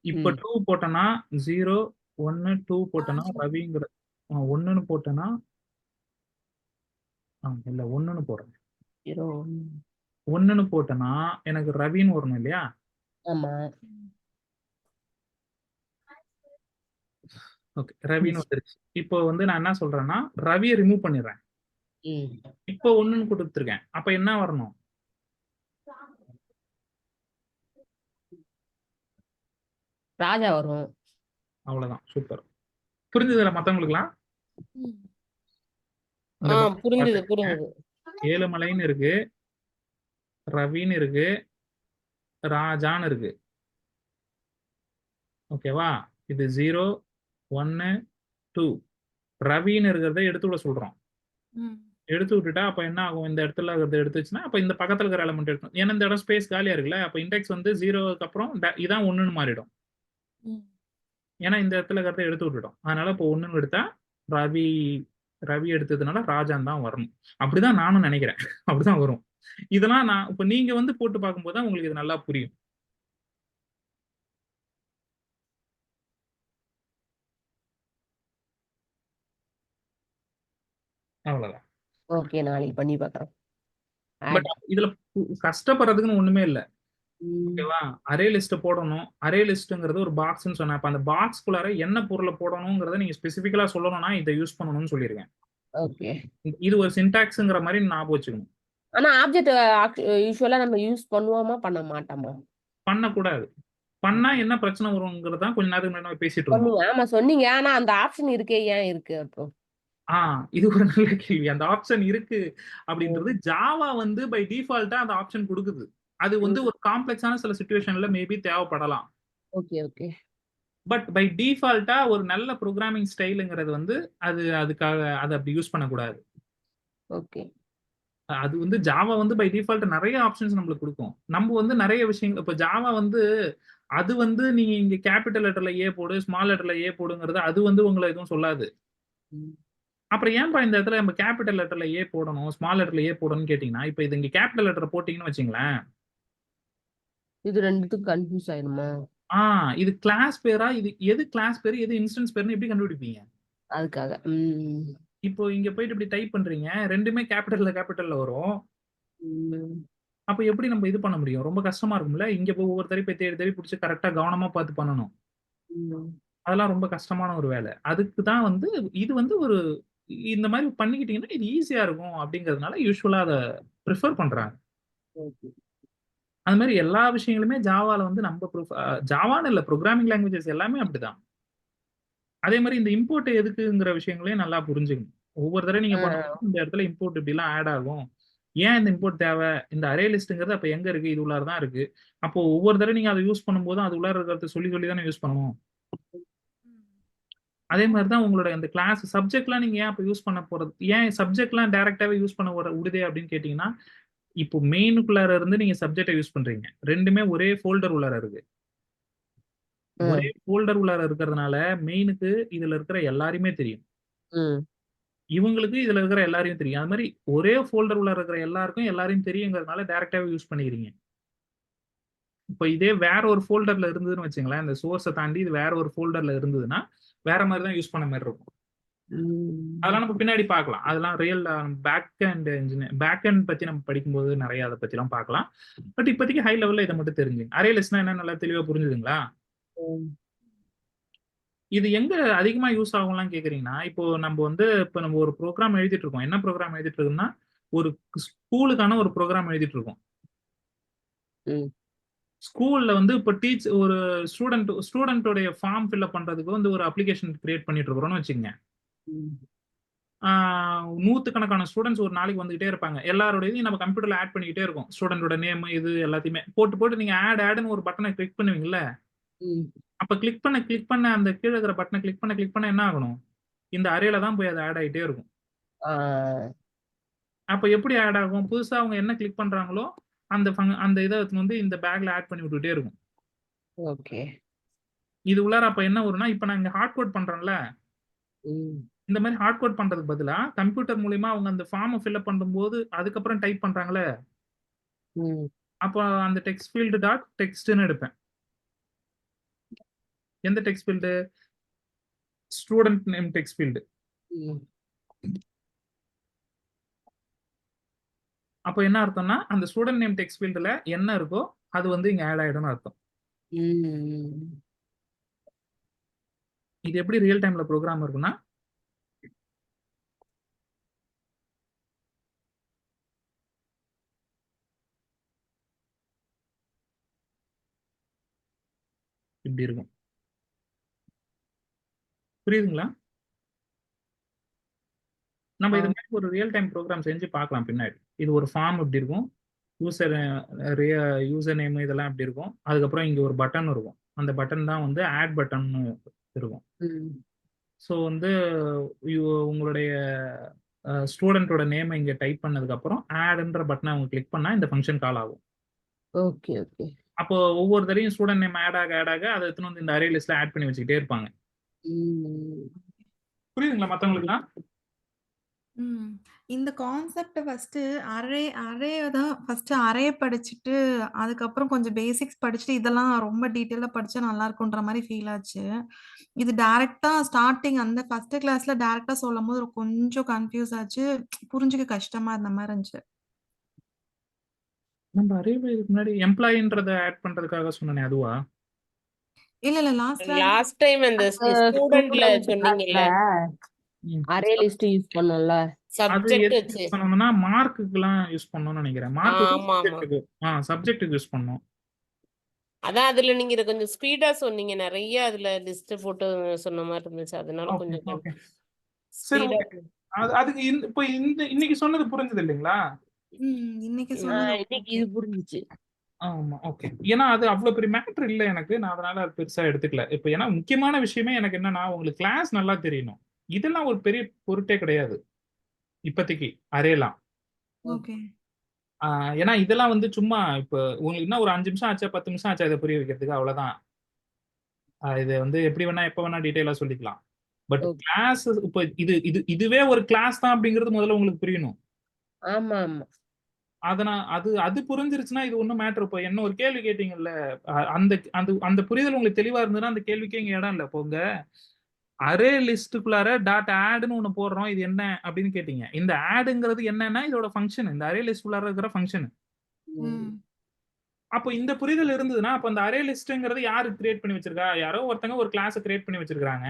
இப்போ 2 போட்டேன்னா 0 1 2 போட்டேன்னா ரவிங்கிற 1ன்னு போட்டேன்னா இல்ல 1ன்னு போடுறேன். 1ன்னு போட்டேன்னா எனக்கு ரவின்னு வரணும் இல்லையா? ஆமா. ஓகே ரவின்னு வந்துருச்சு. இப்போ வந்து நான் என்ன சொல்றேன்னா ரவியை ரிமூவ் பண்ணிடுறேன். இப்போ 1ன்னு கொடுத்துருக்கேன். அப்ப என்ன வரணும்? ராஜா வரும். அவ்வளவுதான். சூப்பர். புரிஞ்சதுல மத்தவங்களுக்குலாம்? புரிஞ்சுது புரிஞ்சுது. ஏழுமலைன்னு இருக்கு, ரவின்னு இருக்கு, ராஜான்னு இருக்கு. ஓகேவா? இது 0 1 2 ரவின்னு இருக்கிறத எடுத்து விட சொல்றோம். எடுத்து விட்டுட்டா அப்ப என்ன ஆகும்? இந்த இடத்துல இருக்கிறத எடுத்துச்சுன்னா அப்ப இந்த பக்கத்துல இருக்கிற எலமெண்ட் எடுக்கணும். ஏன்னா இந்த இடம் ஸ்பேஸ் காலியா இருக்குல்ல, அப்ப இண்டெக்ஸ் வந்து 0க்கு அப்புறம் இதான் 1ன்னு மாறிடும். ஏன்னா இந்த இடத்துல இருக்கிறத எடுத்து விட்டுட்டோம். அதனால இப்போ 1ன்னு எடுத்தா ரவி எடுத்ததுனால ராஜான் தான் வரணும். அப்படிதான் நானும் நினைக்கிறேன். அப்படிதான் வரும். இதெல்லாம் நான் இப்ப நீங்க வந்து போட்டு பார்க்கும்போது தான் உங்களுக்கு இது நல்லா புரியும். அவ்வளவுதான். ஓகே நாளைக்கு பண்ணி பார்க்கறோம். பட் இதுல கஷ்டப்படுறதுக்குன்னு ஒண்ணுமே இல்ல. ஓகேவா? அரே லிஸ்ட் போடணும். அரே லிஸ்ட்ங்கிறது ஒரு பாக்ஸ்னு சொன்னேன். அப்ப அந்த பாக்ஸ்க்குள்ளார என்ன பொருளை போடணுங்கிறத நீங்க ஸ்பெசிஃபிக்கலா சொல்லணும்னா இதை யூஸ் பண்ணணும்னு சொல்லியிருக்கேன். ஓகே. இது ஒரு சின்டாக்ஸ்ங்கிற மாதிரி ஞாபகம் வச்சுக்கணும். ஆனா ஆப்ஜெக்ட் யூசுவலா நம்ம யூஸ் பண்ணுவோமா பண்ண மாட்டோமா? பண்ணக்கூடாது. பண்ணா என்ன பிரச்சனை வருங்கிறதா கொஞ்ச நேரத்துக்கு முன்னாடி நம்ம பேசிட்டு இருந்தோம். ஆமா சொன்னீங்க. ஆனா அந்த ஆப்ஷன் இருக்கே, ஏன் இருக்கு அப்போ? இது ஒரு நல்ல கேள்வி. அந்த ஆப்ஷன் இருக்கு அப்படின்றது ஜாவா வந்து பை டிஃபால்ட்டா அந்த ஆப்ஷன் கொடுக்குது. அது வந்து ஒரு காம்ப்ளெக்ஸான சில சிச்சுவேஷன்ல மேபி தேவைப்படலாம். Okay okay. பட் பை டிஃபால்ட்டா ஒரு நல்ல ப்ரோகிராமிங் ஸ்டைலுங்கிறது வந்து அதுக்காக அதை அப்படி யூஸ் பண்ணக்கூடாது. ஓகே. அது வந்து ஜாவா வந்து பை டிஃபால்ட் நிறைய ஆப்ஷன்ஸ் நம்மளுக்கு கொடுக்கும். நம்ம வந்து நிறைய விஷயங்கள் இப்போ ஜாவா வந்து அது வந்து நீங்க இங்க கேபிட்டல் லெட்டர்ல ஏ போடு, ஸ்மால் லெட்டர்ல ஏ போடுங்கிறது அது வந்து உங்களை எதுவும் சொல்லாது. அப்புறம் ஏன்பா இந்த இடத்துல நம்ம கேபிட்டல் லெட்டர்ல ஏ போடணும், ஸ்மால் லெட்டர்ல ஏ போடணும்னு கேட்டீங்கன்னா, இப்போ இது இங்க கேபிட்டல் லெட்டர் போட்டீங்கன்னு வச்சுங்களேன், இது ரெண்டுத்துக்கும் கன்ஃபியூஸ் ஆயிடுமா? இது கிளாஸ் பேரா, இது எது கிளாஸ் பேரு எது இன்ஸ்டன்ஸ் பேருன்னு எப்படி கண்டுபிடிப்பீங்க? அதுக்காக. இப்போ இங்க போயிட்டு இப்படி டைப் பண்றீங்க, ரெண்டுமே கேபிட்டல்ல வரும். அப்ப எப்படி நம்ம இது பண்ண முடியும்? ரொம்ப கஷ்டமா இருக்கும்ல. இங்க போய் ஒவ்வொரு போய் தேடி தேடி பிடிச்சி கரெக்டா கவனமா பார்த்து பண்ணணும். அதெல்லாம் ரொம்ப கஷ்டமான ஒரு வேலை. அதுக்கு தான் வந்து இது வந்து ஒரு இந்த மாதிரி பண்ணிக்கிட்டீங்கன்னா இது ஈஸியா இருக்கும் அப்படிங்கிறதுனால யூசுவலா அதை ப்ரிஃபர் பண்றாங்க. அது மாதிரி எல்லா விஷயங்களுமே ஜாவால வந்து நம்ம ஜாவான்னு இல்ல, ப்ரோக்ராமிங் லாங்குவேஜஸ் எல்லாமே அப்படிதான். அதே மாதிரி இந்த இம்போர்ட் எதுக்குங்கிற விஷயங்களையும் நல்லா புரிஞ்சுக்கணும். ஒவ்வொரு தடவை நீங்க பண்ணும்போது இந்த இடத்துல இம்போர்ட் இப்படிலாம் ஆட் ஆகும். ஏன் இந்த இம்போர்ட் தேவை? இந்த அரே லிஸ்ட்ங்கிறது அப்ப எங்க இருக்கு? இது உள்ளார தான் இருக்கு. அப்போ ஒவ்வொரு தடவை நீங்க அதை யூஸ் பண்ணும்போது அது உள்ளார இருக்கிறத சொல்லி தானே யூஸ் பண்ணணும். அதே மாதிரி தான் உங்களோட அந்த கிளாஸ் சப்ஜெக்ட்லாம் நீங்க ஏன் அப்ப யூஸ் பண்ண போறது? ஏன் சப்ஜெக்ட்லாம் டைரக்டாவே யூஸ் பண்ண விடுதே அப்படின்னு கேட்டீங்கன்னா, இப்போ மெயினுக்குள்ளார இருந்து நீங்க சப்ஜெக்டை யூஸ் பண்றீங்க. ரெண்டுமே ஒரே ஃபோல்டர் உள்ளார இருக்கு. ஒரே ஃபோல்டர் உள்ளார இருக்கிறதுனால மெயினுக்கு இதுல இருக்கிற எல்லாருமே தெரியும். இவங்களுக்கு இதுல இருக்கிற எல்லாரையும் தெரியும். அது மாதிரி ஒரே ஃபோல்டர் உள்ள இருக்கிற எல்லாருக்கும் எல்லாரையும் தெரியுங்கிறதுனால டைரக்டாவே யூஸ் பண்ணிக்கிறீங்க. இப்போ இதே வேற ஒரு ஃபோல்டர்ல இருந்ததுன்னு வச்சுங்களேன், இந்த சோர்ஸை தாண்டி இது வேற ஒரு ஃபோல்டர்ல இருந்ததுன்னா வேற மாதிரி தான் யூஸ் பண்ண மாதிரி இருக்கும். அதெல்லாம் நம்ம பின்னாடி பார்க்கலாம். அதெல்லாம் real back end engineer back end பத்தி நம்ம படிக்கும்போது நிறைய அதை பத்திலாம் பார்க்கலாம். பட் இப்போதைக்கு ஹை லெவல்ல இதை மட்டும் தெரிஞ்சுங்க. அரே லிஸ்ட்னா என்ன நல்லா தெளிவா புரிஞ்சுதுங்களா? இது எங்க அதிகமா யூஸ் ஆகும்லாம் கேக்குறீங்கன்னா, இப்போ நம்ம ஒரு ப்ரோக்ராம் எழுதிட்டு இருக்கோம். என்ன ப்ரோக்ராம் எழுதிட்டு இருக்கோம்னா, ஒரு ஸ்கூலுக்கான ஒரு ப்ரோக்ராம் எழுதிட்டு இருக்கோம். ஸ்கூல்ல இப்போ ஒரு ஸ்டூடெண்டோடைய ஃபார்ம் ஃபில்அப் பண்றதுக்கு ஒரு அப்ளிகேஷன் கிரியேட் பண்ணிட்டு இருக்கிறோம்னு வச்சுக்கோங்க. நூத்துக்கணக்கான ஸ்டூடெண்ட்ஸ் ஒரு நாளைக்கு வந்துகிட்டே இருப்பாங்க. எல்லாரோடையும் நம்ம கம்ப்யூட்டர்ல ஆட் பண்ணிக்கிட்டே இருக்கும். ஸ்டூடெண்டோட நேம் இது எல்லாத்தையுமே போட்டு நீங்க ஆட்னு ஒரு பட்டனை கிளிக் பண்ணுவீங்கல்ல. அப்ப கிளிக் பண்ண அந்த கீழே இருக்கிற பட்டனை கிளிக் பண்ண என்ன ஆகணும்? இந்த அரேல தான் போய் அது ஆட் ஆயிட்டே இருக்கும். அப்ப எப்படி ஆட் ஆகும்? புதுசா அவங்க என்ன கிளிக் பண்றாங்களோ அந்த இதை இந்த பேக்ல ஆட் பண்ணி விட்டுட்டே இருக்கும். ஓகே. இது உள்ளார அப்ப என்ன வரும்னா, இப்ப நான் இங்க ஹார்ட் கோட் பண்றேன்ல, இந்த மாதிரி ஹார்ட் கோட் பண்றதுக்கு பதிலா கம்ப்யூட்டர் மூலியமா அவங்க அந்த ஃபார்மை ஃபில்அப் பண்ணும்போது அதுக்கப்புறம் டைப் பண்றாங்களே, அப்ப அந்த டெக்ஸ்ட் ஃபீல்டு டாட் டெக்ஸ்ட்னு எடுப்பேன். எந்த text field? Student name text field. அப்போ என்ன அர்த்தம்னா, அந்த ஸ்டூடெண்ட் நேம் டெக்ஸ்ட் ஃபீல்டுல என்ன இருக்கோ அது இங்க ஆட் ஆயிடும்னு அர்த்தம். இது எப்படி ரியல் டைம்ல ப்ரோக்ராம் இருக்குன்னா, இப்படி இருக்கும். புரியுதுங்களா? நம்ம இது மாதிரி ஒரு ரியல் டைம் ப்ரோக்ராம் செஞ்சு பார்க்கலாம் பின்னாடி. இது ஒரு ஃபார்ம் இப்படி இருக்கும். யூசர் நேம் இதெல்லாம் இப்படி இருக்கும். அதுக்கப்புறம் இங்க ஒரு பட்டன் இருக்கும். அந்த பட்டன் தான் ஆட் பட்டன் இருக்கும். ஸோ உங்களுடைய ஸ்டூடெண்டோட நேமை இங்க டைப் பண்ணதுக்கு அப்புறம் ஆட்ன்ற பட்டனை அவங்க கிளிக் பண்ணா இந்த ஃபங்க்ஷன் கால் ஆகும். Okay, okay. அப்போ ஒவ்வொரு தடவையும் ஸ்டூடெண்ட் நேம் ஆட் ஆக அதை இந்த அரே லிஸ்ட்ல ஆட் பண்ணி வச்சுக்கிட்டே இருப்பாங்க. புரியுதுங்களா மத்தவங்களுக்குலாம்? இந்த கான்செப்ட் அரே படிச்சுட்டு அதுக்கப்புறம் கொஞ்சம் பேசிக்ஸ் படிச்சுட்டு இதெல்லாம் ரொம்ப டீட்டெயிலா படிச்சா நல்லா இருக்குன்ற மாதிரி ஃபீல் ஆச்சு. இது டைரக்டா ஸ்டார்டிங் அந்த ஃபர்ஸ்ட் கிளாஸ்ல டைரக்டா சொல்லும் போது கொஞ்சம் கன்ஃபியூஸ் ஆச்சு. புரிஞ்சுக்க கஷ்டமா இருந்த மாதிரி இருந்துச்சு. நம்ம அரேல இதுக்கு முன்னாடி எம்ப்ளாயின்றத ஆட் பண்றதுக்காக சொன்னனே அதுவா? இல்ல லாஸ்ட் டைம் அந்த ஸ்டூடெண்ட்ல சொன்னீங்கல்ல, அரே லிஸ்ட் யூஸ் பண்ணோம்ல, அது சப்ஜெக்ட் எதுக்கு வச்சு. யூஸ் பண்ணணும்னா மார்க்குக்குலாம் யூஸ் பண்ணணும்னு நினைக்கிறேன். ஆமா, சப்ஜெக்ட்டுக்கு யூஸ் பண்ணணும். அதான் அதுல நீங்க இதை கொஞ்சம் ஸ்பீடா சொன்னீங்க. நிறைய அதுல லிஸ்ட் போட்டு சொன்ன மாதிரி இருந்துச்சு. அதனால கொஞ்சம் சரி, ஸ்பீடா. அதுக்கு இப்போ இன்னைக்கு சொன்னது புரிஞ்சது இல்லைங்களா? இன்னைக்கு இன்னைக்கு இது புரிஞ்சுச்சு. ஆமா, ஓகே. ஏன்னா அது அவ்வளவு பெரிய மேட்டர் இல்ல எனக்கு. நான் அதனால அது பெருசா எடுத்துக்கல. இப்போ ஏன்னா முக்கியமான விஷயமே எனக்கு என்னன்னா, உங்களுக்கு கிளாஸ் நல்லா தெரியணும். இதெல்லாம் ஒரு பெரிய பொருட்டே கிடையாது இப்போதைக்கு அரேலாம். ஓகே. ஏன்னா இதெல்லாம் சும்மா இப்போ உங்களுக்கு என்ன ஒரு 5 நிமிஷம் ஆச்சா 10 நிமிஷம் ஆச்சா இதை புரிய வைக்கிறதுக்கு, அவ்வளவுதான். இது எப்படி வேணா எப்ப வேணா டீட்டெயிலா சொல்லிக்கலாம். பட் கிளாஸ் இப்போ இதுவே ஒரு கிளாஸ் தான் அப்படிங்கிறது முதல்ல உங்களுக்கு புரியணும். ஆமா, ஆமா. அது புரிஞ்சிருச்சுன்னா இது ஒண்ணும் மேட்டர். இப்போ என்ன ஒரு கேள்வி கேட்டீங்கல்ல, அந்த புரிதல் உங்களுக்கு தெளிவா இருந்ததுன்னா அந்த கேள்விக்கே இங்க இடம் இல்ல. போங்க அரே லிஸ்டுக்குள்ளார டாட் ஆட்னு ஒண்ணு போடுறோம், இது என்ன அப்படின்னு கேட்டீங்க. இந்த ஆடுங்கிறது என்னன்னா இதோட ஃபங்க்ஷன், இந்த அரே லிஸ்டுக்குள்ளார இருக்கிற ஃபங்க்ஷன். அப்போ இந்த புரிதல் இருந்ததுன்னா அப்ப அந்த அரே லிஸ்ட்ங்கிறது யாரு கிரியேட் பண்ணி வச்சிருக்கா? யாரோ ஒருத்தங்க ஒரு கிளாஸ் கிரியேட் பண்ணி வச்சிருக்காங்க.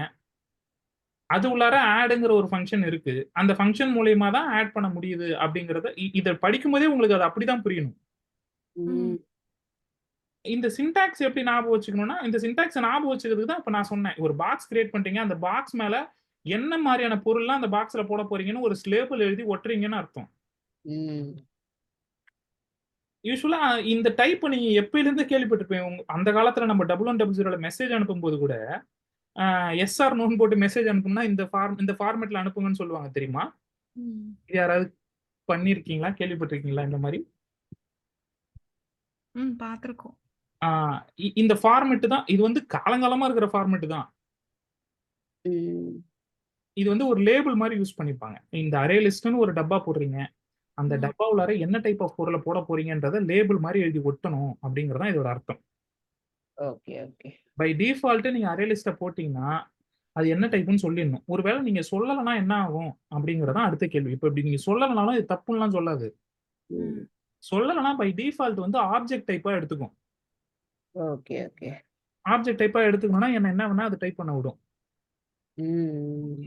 அது உள்ளார ஆடுங்கிற ஒரு ஃபங்க்ஷன் இருக்கு. அந்த ஃபங்க்ஷன் மூலியமா தான் ஆட் பண்ண முடியுது அப்படிங்கறத இத படிக்கும்போதே உங்களுக்கு அது அப்படிதான் புரியணும். இந்த சின்டாக்ஸ் எப்படி ஞாபகம் வச்சுக்கணும்னா, இந்த சின்டாக்ஸ் ஞாபகம் வச்சுக்கிறதுக்கு தான் இப்ப நான் சொன்னேன். ஒரு பாக்ஸ் கிரியேட் பண்ணிட்டீங்க, அந்த பாக்ஸ் மேல என்ன மாதிரியான பொருள்லாம் அந்த பாக்ஸ்ல போட போறீங்கன்னு ஒரு லேபிள் எழுதி ஒட்டுறீங்கன்னு அர்த்தம். யூசுவலா இந்த டைப் நீங்க எப்பயில இருந்து கேள்விப்பட்டிருப்பீங்க. அந்த காலத்துல நம்ம 1100ல மெசேஜ் அனுப்பும்போது கூட எஸ் ஆர் நோன்னு போட்டு மெசேஜ் அனுப்புனா இந்த ஃபார்மேட்ல அனுப்புங்கன்னு சொல்லுவாங்க, தெரியுமா? இது யாராவது பண்ணிருக்கீங்களா? கேள்விப்பட்டிருக்கீங்களா இந்த மாதிரி? பாத்திருக்கோம். இந்த ஃபார்மேட் தான் இது காலங்காலமா இருக்கிற ஃபார்மேட் தான். இது வந்து ஒரு லேபிள் மாதிரி யூஸ் பண்ணிப்பாங்க. இந்த அரே லிஸ்ட்னு ஒரு டப்பா போடுறீங்க. அந்த ம். டப்பா உள்ளார என்ன டைப் ஆஃப் பொருளை போட போறீங்கன்றத லேபிள் மாதிரி எழுதி ஒட்டணும் அப்படிங்கறதான் இதோட அர்த்தம். ஓகே ஓகே பை டிஃபால்ட் நீங்க அரே லிஸ்ட்டை போட்டீங்கன்னா அது என்ன டைப்னு சொல்லிடணும். ஒருவேளை நீங்க சொல்லலைன்னா என்ன ஆகும் அப்படிங்கறதான் அடுத்த கேள்வி. இப்போ இப்படி நீங்க சொல்லலைனாலும் இது தப்புலாம் சொல்லாது. ம். சொல்லலைன்னா பை டிஃபால்ட் வந்து ஆப்ஜெக்ட் டைப்பா எடுத்துக்கும். ஓகே ஓகே ஆப்ஜெக்ட் டைப்பா எடுத்துக்கணும்னா என்ன வேணா அது டைப் பண்ண விடும். ம்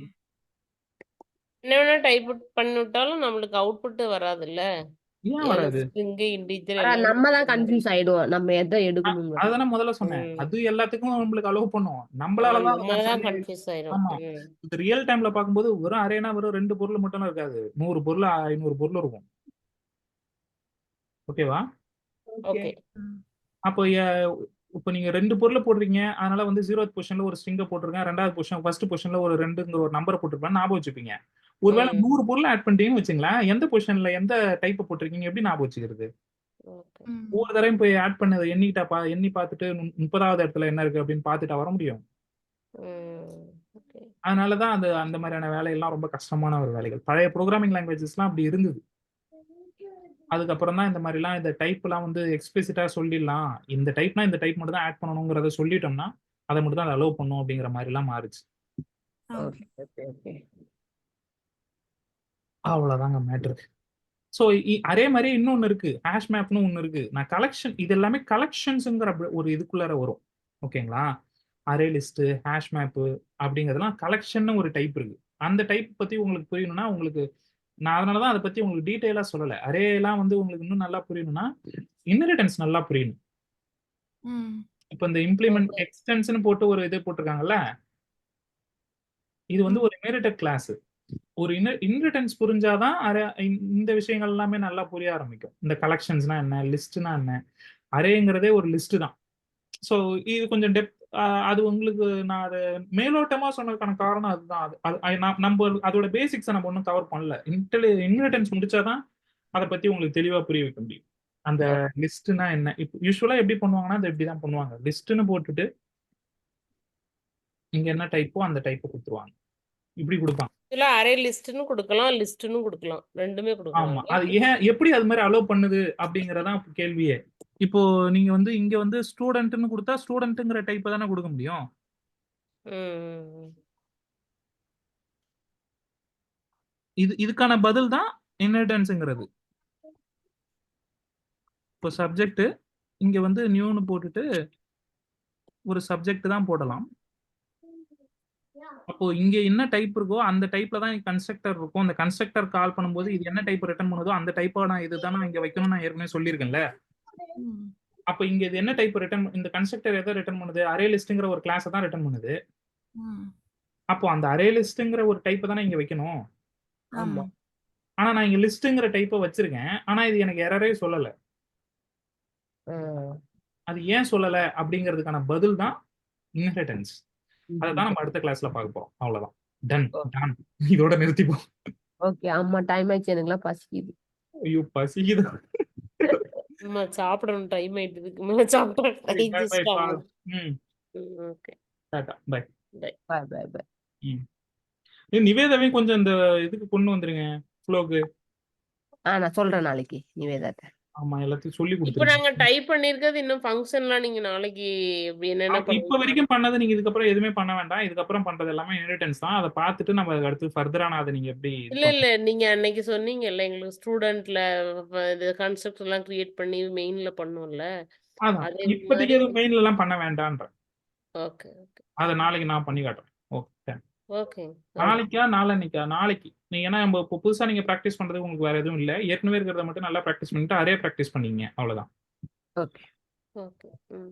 என்ன வேணா டைப் பண்ணி விட்டாலும் நம்மளுக்கு அவுட்புட் வராதுல்ல. ஏன் வராது? ஸ்ட்ரிங் இன்டிஜர் ஆனா எல்லாமே நம்ம தான் கன்ஃபியூஸ் ஆயிடுவோம் நம்ம எதை எடுக்கணுங்கிறது. அதுதானே முதல்ல சொன்னேன். ம். அது எல்லாத்துக்கும் நம்மளுக்கு அலோவ் பண்ணும். நம்மளால தான் நம்ம தான் கன்ஃபியூஸ் ஆயிடும். ஆமா. இது ரியல் டைம்ல பார்க்கும்போது வெறும் அரேனா வெறும் 2 பொருள் மட்டும் இருக்காது. 100 பொருள் 500 பொருள் இருக்கும். ஓகேவா? ஓகே. ம். அப்போ இப்போ நீங்க 2 பொருளை போடுறீங்க. அதனால வந்து 0th பொசிஷன்ல ஒரு ஸ்ட்ரிங்கை போட்டிருக்கேன். 2வது பொசிஷன் ஃபர்ஸ்ட் பொசிஷன்ல ஒரு 2ங்கிற ஒரு நம்பரை போட்டிருப்பேன். ஞாபகம் வச்சுப்பீங்க. ஒருவேளை 100 பொருள் ஆட் பண்ணிட்டீங்கன்னு வச்சுங்களேன், எந்த பொசிஷன்ல எந்த டைப் போட்டிருக்கீங்க எப்படி ஞாபகம் வச்சுக்கிறது? ஓகே. ம். ஒவ்வொரு தடவையும் போய் ஆட் பண்ணதை எண்ணி பார்த்துட்டு 30வது இடத்துல என்ன இருக்கு அப்படின்னு பார்த்துட்டா வர முடியும். ஓகே. அதனாலதான் அந்த மாதிரியான வேலையெல்லாம் ரொம்ப கஷ்டமான ஒரு வேலைகள். பழைய ப்ரோக்ராமிங் லாங்குவேஜஸ்லாம் அப்படி இருந்தது. அதுக்கப்புறம் தான் இந்த மாதிரிலாம் இந்த டைப்லாம் வந்து எக்ஸ்பிளிசிட்டா சொல்லிடலாம். இந்த டைப்னா இந்த டைப் மட்டும் தான் ஆட் பண்ணணுங்கிறத சொல்லிட்டோம்னா அதை மட்டும் தான் அலோவ் பண்ணும் அப்படிங்கிற மாதிரிலாம் மாறுச்சு. ஓகே. ஓகே ஓகே ஓகே அவ்வளவுதாங்க மேட்ரு. ஸோ அதே மாதிரி இன்னொன்னு இருக்கு. ஹேஷ் மேப்னு ஒன்று இருக்கு. நான் கலெக்ஷன் இது எல்லாமே கலெக்ஷன்ஸுங்கிற ஒரு இதுக்குள்ளார வரும். ஓகேங்களா? அரே லிஸ்ட், ஹேஷ் மேப் அப்படிங்கிறதுலாம் கலெக்ஷன் ஒரு டைப் இருக்கு. அந்த டைப் பத்தி உங்களுக்கு புரியணும்னா உங்களுக்கு நான் அதனால தான் அதை பத்தி உங்களுக்கு டீட்டெயிலா சொல்லலை. அரே எல்லாம் வந்து உங்களுக்கு இன்னும் நல்லா புரியணும்னா இன்ஹெரிட்டன்ஸ் நல்லா புரியணும். ம். இப்போ இந்த இம்ப்ளிமெண்ட் Okay. எக்ஸ்டென்ஷன் போட்டு ஒரு இது போட்டிருக்காங்கல்ல, இது வந்து ஒரு இன்ஹெரிட்டட் கிளாஸ். ஒரு இன்ஹெரிட்டன்ஸ் புரிஞ்சாதான் இந்த விஷயங்கள் எல்லாமே நல்லா புரிய ஆரம்பிக்கும். இந்த கலெக்ஷன்ஸ்னா என்ன, லிஸ்ட்னா என்ன, அரேங்கிறதே ஒரு லிஸ்ட் தான். ஸோ இது கொஞ்சம் டெப்த் அது உங்களுக்கு நான் அதை மேலோட்டமா சொன்னதுக்கான காரணம் அதுதான். நம்ம அதோட பேசிக்ஸை நம்ம ஒன்றும் கவர் பண்ணல. இன்ஹெரிட்டன்ஸ் முடிச்சாதான் அதை பத்தி உங்களுக்கு தெளிவா புரிய வைக்க முடியும். அந்த லிஸ்ட்னா என்ன, இப்போ யூஸ்வலா எப்படி பண்ணுவாங்கன்னா அது இப்படிதான் பண்ணுவாங்க. லிஸ்ட்னு போட்டுட்டு இங்க என்ன டைப்போ அந்த டைப்பை கொடுத்துருவாங்க. இப்படி கொடுப்பாங்க. இதுல அரே லிஸ்ட்னு கொடுக்கலாம், லிஸ்ட்னு கொடுக்கலாம். ரெண்டுமே ஆமா. கொடுக்கலாம். அது எப்படி அது மாதிரி அலோவ் பண்ணுது அப்படிங்கறதான் கேள்வியே. இப்போ நீங்க வந்து இங்க வந்து ஸ்டூடெண்ட்னு கொடுத்தா ஸ்டூடெண்ட்ங்கிற டைப்பை தானே கொடுக்க முடியும். ம். இதுக்கான பதில் தான் இன்ஹெரிட்டன்ஸ்ங்கிறது. இப்போ சப்ஜெக்ட் இங்க வந்து நியூன்னு போட்டுட்டு ஒரு சப்ஜெக்ட் தான் போடலாம். அப்போ இங்க என்ன டைப் இருக்கோ அந்த டைப்ல தான் கன்ஸ்ட்ரக்டர் இருக்கும். அந்த கன்ஸ்ட்ரக்டர் கால் பண்ணும்போது இது என்ன டைப் ரிட்டர்ன் பண்ணுதோ அந்த டைப்பா இதுதான் நான் இங்க வைக்கணும்னு நான் ஏற்கனவே சொல்லியிருக்கேன்ல. ம். அப்போ இங்க இது என்ன டைப் ரிட்டர்ன், இந்த கன்ஸ்ட்ரக்டர் எதை ரிட்டர்ன் பண்ணுது, அரே லிஸ்ட்ங்கிற ஒரு கிளாஸை தான் ரிட்டர்ன் பண்ணுது. ம். அப்போ அந்த அரே லிஸ்ட்ங்கிற ஒரு டைப்பை தானே இங்க வைக்கணும். ஆமா. ஆனா நான் இங்க லிஸ்ட்ங்கிற டைப்பை வச்சிருக்கேன். ஆனா இது எனக்கு எரரே சொல்லல. அது ஏன் சொல்லல அப்படிங்கிறதுக்கான பதில் தான் இன்ஹெரிட்டன்ஸ். அதான் நம்ம அடுத்த கிளாஸ்ல பார்க்க போறோம். அவ்வளவுதான். டன் டன் இதோட நிறுத்திப்போம். ஓகே ஆமா டைம் ஆயிடுச்சு எனக்குலாம் பசிக்குது. ஐயோ பசிக்குது. ஆமா, சாப்பிடணும். டைம் ஆயிட்டு இதுக்கு மேல சாப்பிட்டா பை பை டைஜஸ்ட் பா. ஆகும். ம். ஓகே. டாடா பை. Bye bye bye. ம். நிவேதாவையும் கொஞ்சம் இந்த இதுக்கு கொண்டு வந்துருங்க ஃப்ளோக்கு. நான் சொல்றேன் நாளைக்கு நிவேதாட்ட. ஆமா எல்லாத்தையும் சொல்லி இப்போ கொடுத்துருங்க. நாங்க டைப் பண்ணிருக்கிறது இன்னும் ஃபங்க்ஷன்லாம் நீங்க நாளைக்கு என்னென்ன இப்ப பண்ணுவீங்க? வரைக்கும் பண்ணது நீங்க இதுக்கப்புறம் எதுவுமே பண்ண வேண்டாம். இதுக்கப்புறம் பண்றது எல்லாமே இன்ஹெரிட்டன்ஸ் தான். அதை பார்த்துட்டு நம்ம அடுத்து ஃபர்தரான அதை நீங்க எப்படி இல்ல நீங்க அன்னைக்கு சொன்னீங்கல்ல எங்களுக்கு ஸ்டூடெண்ட்ல இது கான்செப்ட் எல்லாம் கிரியேட் பண்ணி மெயின்ல பண்ணோம்ல. அதான் அதே இப்போதைக்கு மாதிரி எதுவும் மெயின்ல எல்லாம் பண்ண வேண்டான்ற. ஓகே ஓகே அதை நாளைக்கு நான் பண்ணி காட்டுறேன். ஓகே. ஓகே. நாளைக்கா நாளன்னைக்கா? நாளைக்கு. நீங்க ஏன்னா நம்ம இப்போ புதுசா நீங்க பிராக்டிஸ் பண்றதுக்கு உங்களுக்கு வேற எதுவும் இல்ல. ஏற்கனவே இருக்கிறத மட்டும் நல்லா பிராக்டிஸ் பண்ணிட்டு அரே பிராக்டிஸ் பண்ணீங்க. அவ்வளவுதான். Okay okay. ம்.